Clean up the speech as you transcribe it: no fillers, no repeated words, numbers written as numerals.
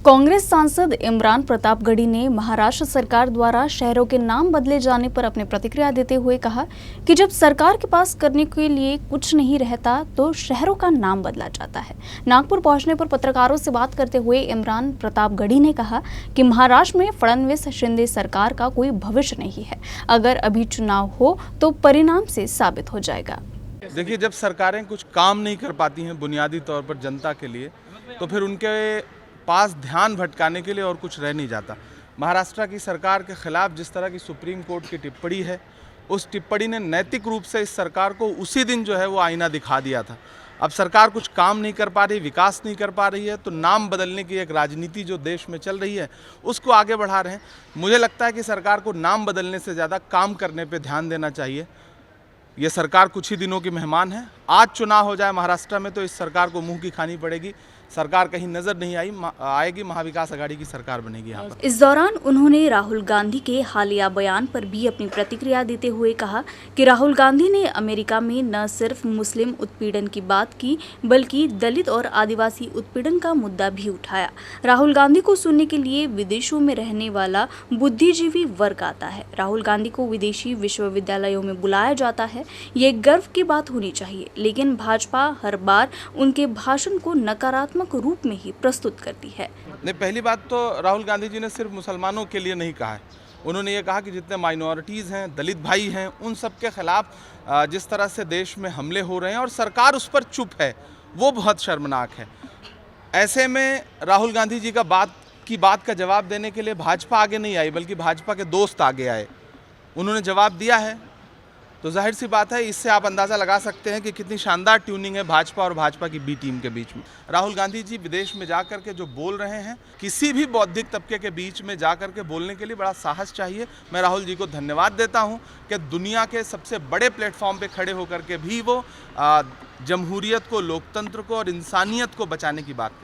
कांग्रेस सांसद इमरान प्रतापगढ़ी ने महाराष्ट्र सरकार द्वारा शहरों के नाम बदले जाने पर अपनी प्रतिक्रिया देते हुए कहा कि जब सरकार के पास करने के लिए कुछ नहीं रहता तो शहरों का नाम बदला जाता है। नागपुर पहुंचने पर पत्रकारों से बात करते हुए इमरान प्रतापगढ़ी ने कहा कि महाराष्ट्र में फडणवीस शिंदे सरकार का कोई भविष्य नहीं है। अगर अभी चुनाव हो तो परिणाम से साबित हो जाएगा। देखिए, जब सरकारें कुछ काम नहीं कर पाती हैं बुनियादी तौर पर जनता के लिए, तो फिर उनके पास ध्यान भटकाने के लिए और कुछ रह नहीं जाता। महाराष्ट्र की सरकार के खिलाफ जिस तरह की सुप्रीम कोर्ट की टिप्पणी है, उस टिप्पणी ने नैतिक रूप से इस सरकार को उसी दिन जो है वो आईना दिखा दिया था। अब सरकार कुछ काम नहीं कर पा रही, विकास नहीं कर पा रही है, तो नाम बदलने की एक राजनीति जो देश में चल रही है उसको आगे बढ़ा रहे हैं। मुझे लगता है कि सरकार को नाम बदलने से ज़्यादा काम करने पर ध्यान देना चाहिए। ये सरकार कुछ ही दिनों की मेहमान है। आज चुनाव हो जाए महाराष्ट्र में तो इस सरकार को मुंह की खानी पड़ेगी। सरकार कहीं नजर नहीं आएगी, महाविकास आघाड़ी की सरकार बनेगी यहाँ पर। इस दौरान उन्होंने राहुल गांधी के हालिया बयान पर भी अपनी प्रतिक्रिया देते हुए कहा कि राहुल गांधी ने अमेरिका में न सिर्फ मुस्लिम उत्पीड़न की बात की बल्कि दलित और आदिवासी उत्पीड़न का मुद्दा भी उठाया। राहुल गांधी को सुनने के लिए विदेशों में रहने वाला बुद्धिजीवी वर्ग आता है। राहुल गांधी को विदेशी विश्वविद्यालयों में बुलाया जाता है। ये गर्व की बात होनी चाहिए, लेकिन भाजपा हर बार उनके भाषण को नकारात्मक रूप में ही प्रस्तुत करती है। नहीं, पहली बात तो राहुल गांधी जी ने सिर्फ मुसलमानों के लिए नहीं कहा है। उन्होंने ये कहा कि जितने माइनॉरिटीज़ हैं, दलित भाई हैं, उन सब के खिलाफ जिस तरह से देश में हमले हो रहे हैं और सरकार उस पर चुप है, वो बहुत शर्मनाक है। ऐसे में राहुल गांधी जी की बात का जवाब देने के लिए भाजपा आगे नहीं आई, बल्कि भाजपा के दोस्त आगे आए। उन्होंने जवाब दिया है, तो जाहिर सी बात है, इससे आप अंदाज़ा लगा सकते हैं कि कितनी शानदार ट्यूनिंग है भाजपा और भाजपा की बी टीम के बीच में। राहुल गांधी जी विदेश में जाकर के जो बोल रहे हैं, किसी भी बौद्धिक तबके के बीच में जाकर के बोलने के लिए बड़ा साहस चाहिए। मैं राहुल जी को धन्यवाद देता हूं कि दुनिया के सबसे बड़े प्लेटफॉर्म पे खड़े होकर के भी वो जमहूरियत को, लोकतंत्र को और इंसानियत को बचाने की बात